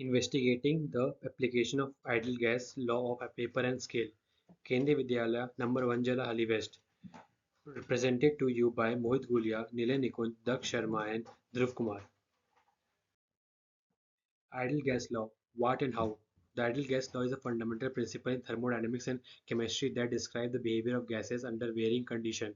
Investigating the application of ideal gas law of a paper and scale. Kendriya Vidyalaya, number 1 Jala Hali West. Presented to you by Mohit Gulia, Nilay Nikunj, Daksh Sharma and Dhruv Kumar. Ideal gas law. What and how? The ideal gas law is a fundamental principle in thermodynamics and chemistry that describes the behavior of gases under varying conditions.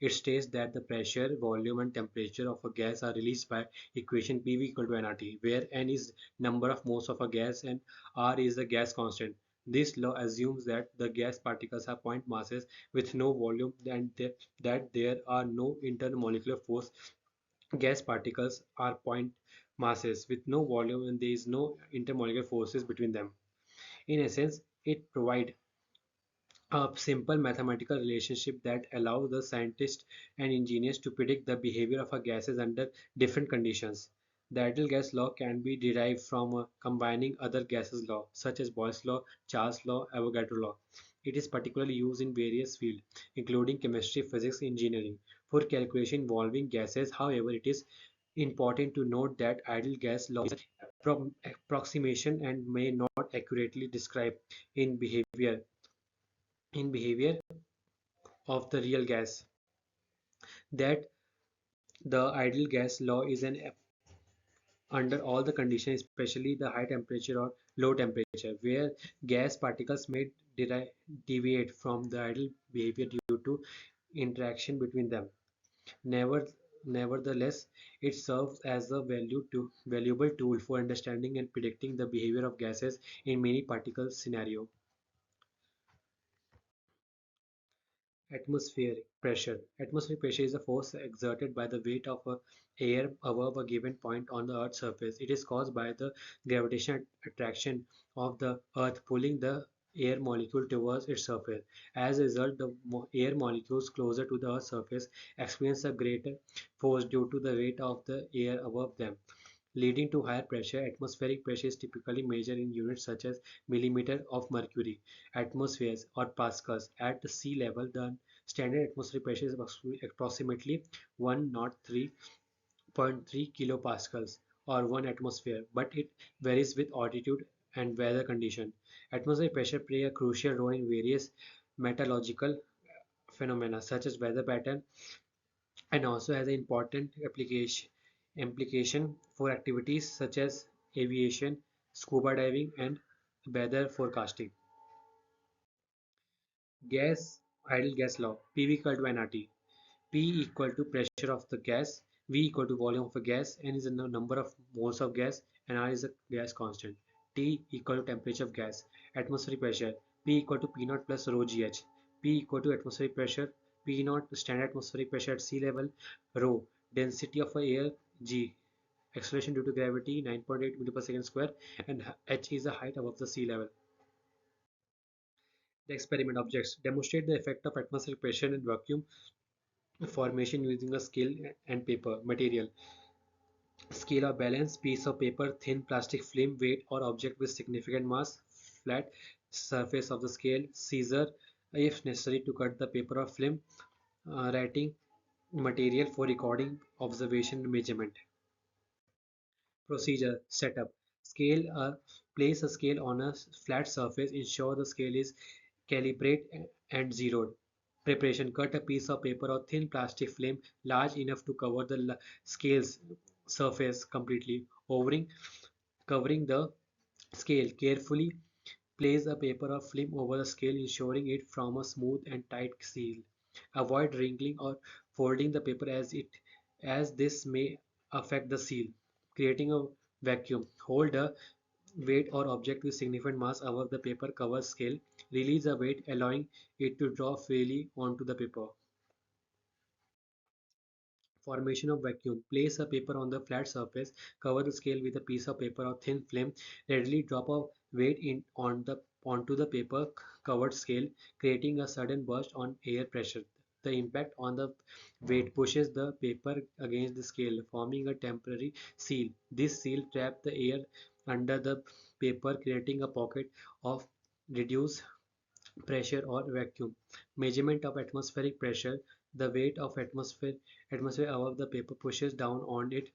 It states that the pressure, volume, and temperature of a gas are released by equation PV equal to nRT, where N is number of moles of a gas and R is the gas constant. This law assumes that the gas particles are point masses with no volume and that there are no intermolecular force. Gas particles are point masses with no volume and there is no intermolecular forces between them. In essence, it provides a simple mathematical relationship that allows the scientists and engineers to predict the behavior of a gases under different conditions. The ideal gas law can be derived from combining other gases law such as Boyle's law, Charles' law, Avogadro law. It is particularly used in various fields, including chemistry, physics, engineering, for calculation involving gases. However, it is important to note that ideal gas law is an approximation and may not accurately describe in behavior of the real gas. That the ideal gas law is an under all the conditions, especially the high temperature or low temperature, where gas particles may deviate from the ideal behavior due to interaction between them. Never, Nevertheless, it serves as a valuable tool for understanding and predicting the behavior of gases in many particle scenarios. Atmospheric pressure. Atmospheric pressure is a force exerted by the weight of air above a given point on the Earth's surface. It is caused by the gravitational attraction of the Earth pulling the air molecule towards its surface. As a result, the air molecules closer to the Earth's surface experience a greater force due to the weight of the air above them, leading to higher pressure. Atmospheric pressure is typically measured in units such as millimeter of mercury, atmospheres, or pascals. At the sea level, the standard atmospheric pressure is approximately 103.3 kilopascals or 1 atmosphere, but it varies with altitude and weather condition. Atmospheric pressure play a crucial role in various meteorological phenomena such as weather pattern and also has an important implication for activities such as aviation, scuba diving, and weather forecasting. Gas Ideal gas law PV equal to nRT. P equal to pressure of the gas, V equal to volume of a gas, N is the number of moles of gas, and R is the gas constant. T equal to temperature of gas. Atmospheric pressure P equal to P naught plus rho GH. P equal to atmospheric pressure P naught standard atmospheric pressure at sea level, rho density of air G, acceleration due to gravity 9.8 meter per second square, and h is the height above the sea level. The experiment objects demonstrate the effect of atmospheric pressure and vacuum formation using a scale and paper material. Scale of balance: piece of paper, thin plastic film, weight or object with significant mass, flat surface of the scale, scissor if necessary to cut the paper or film, writing material for recording observation and measurement. Procedure: setup. Scale Place a scale on a flat surface. Ensure the scale is calibrate and zeroed. Preparation: cut a piece of paper or thin plastic film large enough to cover the scale's surface completely. Covering the scale. Carefully place a paper or film over the scale, ensuring it forms a smooth and tight seal. Avoid wrinkling or folding the paper as this may affect the seal. Creating a vacuum. Hold a weight or object with significant mass above the paper cover scale. Release the weight, allowing it to draw freely onto the paper. Formation of vacuum. Place a paper on the flat surface. Cover the scale with a piece of paper or thin film. Readily drop a weight onto the paper covered scale, creating a sudden burst on air pressure. The impact on the weight pushes the paper against the scale, forming a temporary seal. This seal traps the air under the paper, creating a pocket of reduced pressure or vacuum. Measurement of atmospheric pressure. The weight of atmosphere above the paper pushes down on it,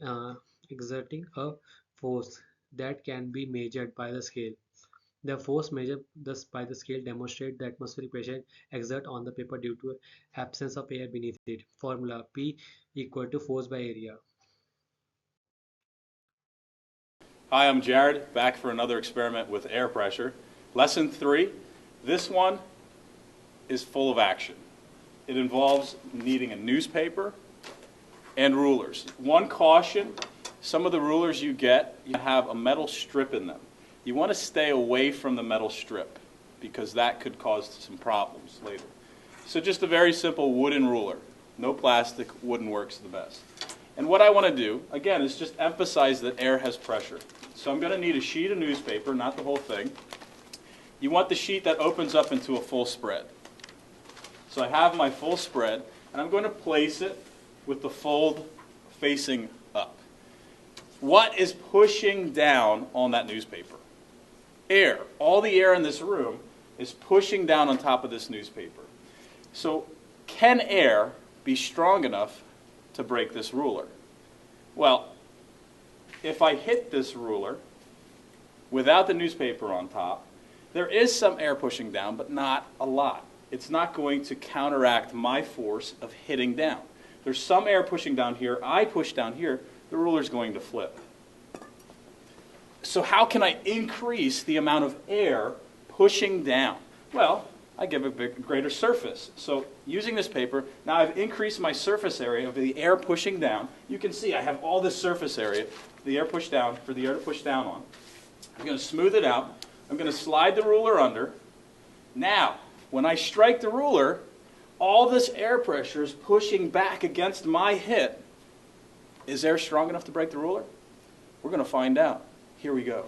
uh, exerting a force. that can be measured by the scale. The force measured thus by the scale demonstrate the atmospheric pressure exerted on the paper due to absence of air beneath it. Formula P equal to force by area. Hi, I'm Jared, back for another experiment with air pressure. Lesson 3, this one is full of action. It involves needing a newspaper and rulers. One caution, some of the rulers you get, you have a metal strip in them. You want to stay away from the metal strip because that could cause some problems later. So just a very simple wooden ruler. No plastic, wooden works the best. And what I want to do, again, is just emphasize that air has pressure. So I'm going to need a sheet of newspaper, not the whole thing. You want the sheet that opens up into a full spread. So I have my full spread, and I'm going to place it with the fold facing up. What is pushing down on that newspaper? Air. All the air in this room is pushing down on top of this newspaper. So can air be strong enough to break this ruler? Well, if I hit this ruler without the newspaper on top, there is some air pushing down, but not a lot. It's not going to counteract my force of hitting down. There's some air pushing down here. I push down here, the ruler's going to flip. So how can I increase the amount of air pushing down? Well, I give a greater surface. So using this paper, now I've increased my surface area of the air pushing down. You can see I have all this surface area, the air pushed down, for the air to push down on. I'm going to smooth it out. I'm going to slide the ruler under. Now, when I strike the ruler, all this air pressure is pushing back against my hit. Is air strong enough to break the ruler? We're going to find out. Here we go.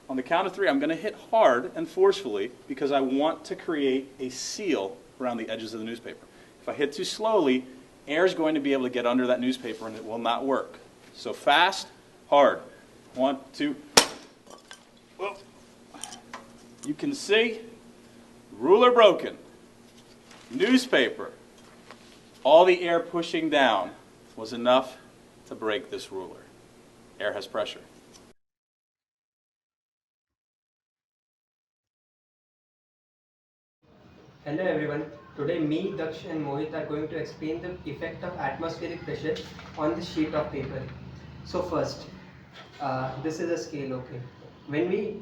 On the count of 3, I'm going to hit hard and forcefully because I want to create a seal around the edges of the newspaper. If I hit too slowly, air is going to be able to get under that newspaper and it will not work. So fast, hard. 1, 2. Whoa. You can see, ruler broken. Newspaper. All the air pushing down was enough to break this ruler. Air has pressure. Hello everyone. Today me, Daksh and Mohit are going to explain the effect of atmospheric pressure on the sheet of paper. So first, this is a scale, okay. When we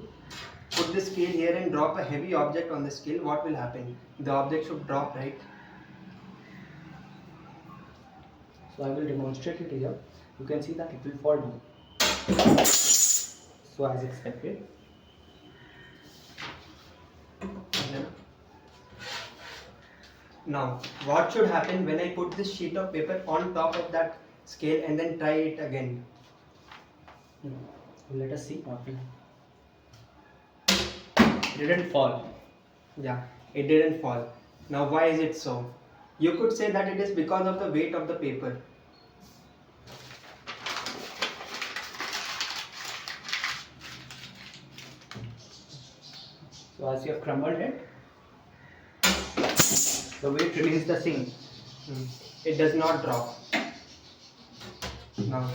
put the scale here and drop a heavy object on the scale, what will happen? The object should drop, right? So I will demonstrate it here. You can see that it will fall down. So as expected. Now, what should happen when I put this sheet of paper on top of that scale and then try it again? Let us see what will happen. It didn't fall. Yeah, it didn't fall. Now, why is it so? You could say that it is because of the weight of the paper. So as you have crumbled it, the weight remains the same. It does not drop. Now,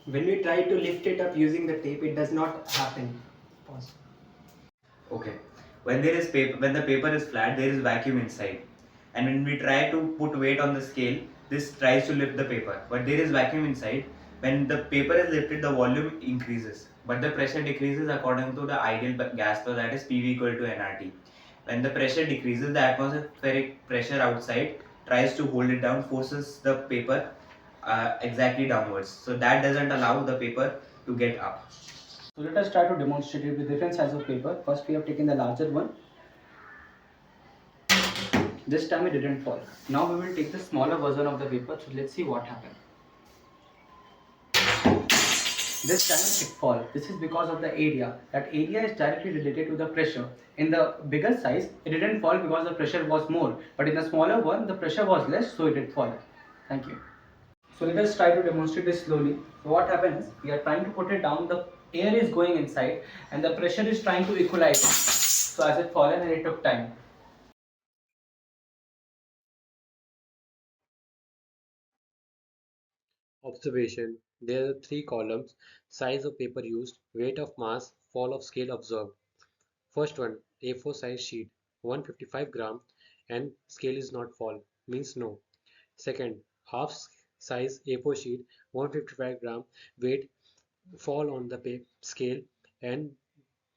when we try to lift it up using the tape, it does not happen. Pause. Okay. When there is paper, when the paper is flat, there is vacuum inside, and when we try to put weight on the scale, this tries to lift the paper, but there is vacuum inside. When the paper is lifted, the volume increases, but the pressure decreases according to the ideal gas law, that is PV equal to nRT. When the pressure decreases, the atmospheric pressure outside tries to hold it down, forces the paper exactly downwards. So that doesn't allow the paper to get up. So let us try to demonstrate it with different size of paper. First we have taken the larger one. This time it didn't fall. Now we will take the smaller version of the paper. So let's see what happened. This time it falls. This is because of the area. That area is directly related to the pressure. In the bigger size, it didn't fall because the pressure was more. But in the smaller one, the pressure was less, so it did fall. Thank you. So let us try to demonstrate this slowly. So what happens is we are trying to put it down, the air is going inside and the pressure is trying to equalize. So as it fallen and it took time. Observation. There are three columns: size of paper used, weight of mass, fall of scale observed. First one, A4 size sheet, 155 gram, and scale is not fall, means no. Second, half size A4 sheet, 155 gram, weight fall on the scale, and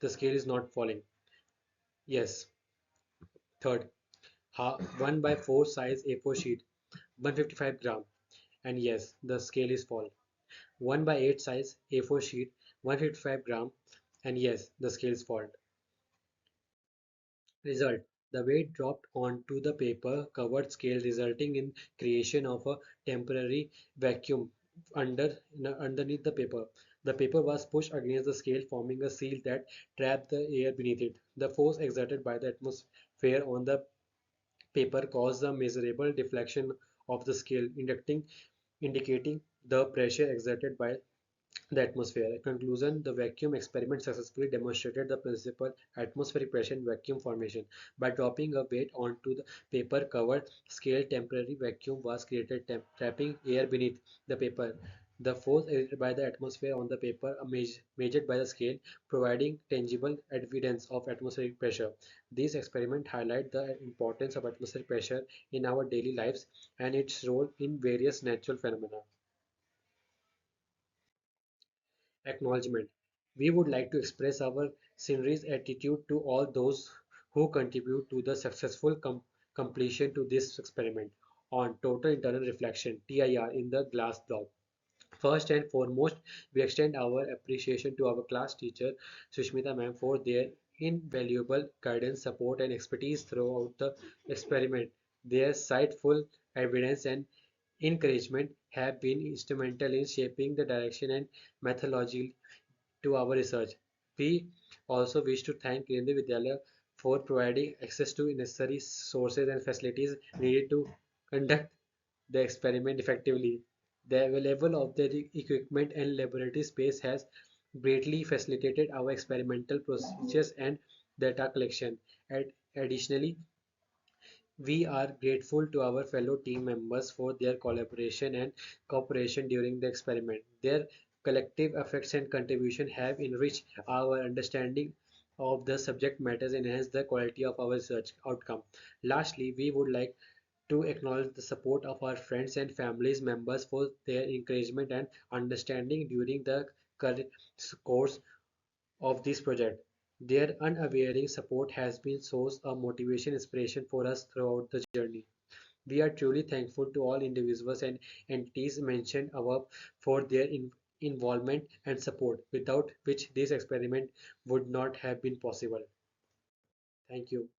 the scale is not falling. Yes. Third, 1 by 4 size A4 sheet, 155 gram, and yes, the scale is fall. 1 by 8 size A4 sheet, 155 gram, and yes, the scale is fall. Result: the weight dropped onto the paper covered scale, resulting in creation of a temporary vacuum underneath the paper. The paper was pushed against the scale, forming a seal that trapped the air beneath it. The force exerted by the atmosphere on the paper caused a measurable deflection of the scale, indicating the pressure exerted by the atmosphere. Conclusion: the vacuum experiment successfully demonstrated the principle atmospheric pressure and vacuum formation. By dropping a weight onto the paper covered scale, temporary vacuum was created, trapping air beneath the paper. The force exerted by the atmosphere on the paper measured by the scale, providing tangible evidence of atmospheric pressure. These experiments highlight the importance of atmospheric pressure in our daily lives and its role in various natural phenomena. Acknowledgement. We would like to express our sincerest gratitude to all those who contribute to the successful completion to this experiment. On total internal reflection (TIR) in the glass block. First and foremost, we extend our appreciation to our class teacher Sushmita ma'am for their invaluable guidance, support and expertise throughout the experiment. Their insightful evidence and encouragement have been instrumental in shaping the direction and methodology to our research. We also wish to thank Kendriya Vidyalaya for providing access to necessary sources and facilities needed to conduct the experiment effectively. The available of the equipment and laboratory space has greatly facilitated our experimental procedures and data collection. Additionally, we are grateful to our fellow team members for their collaboration and cooperation during the experiment. Their collective efforts and contribution have enriched our understanding of the subject matters and enhanced the quality of our research outcome. Lastly, we would like to acknowledge the support of our friends and families members for their encouragement and understanding during the course of this project. Their unwavering support has been source of motivation and inspiration for us throughout the journey. We are truly thankful to all individuals and entities mentioned above for their involvement and support, without which this experiment would not have been possible. Thank you.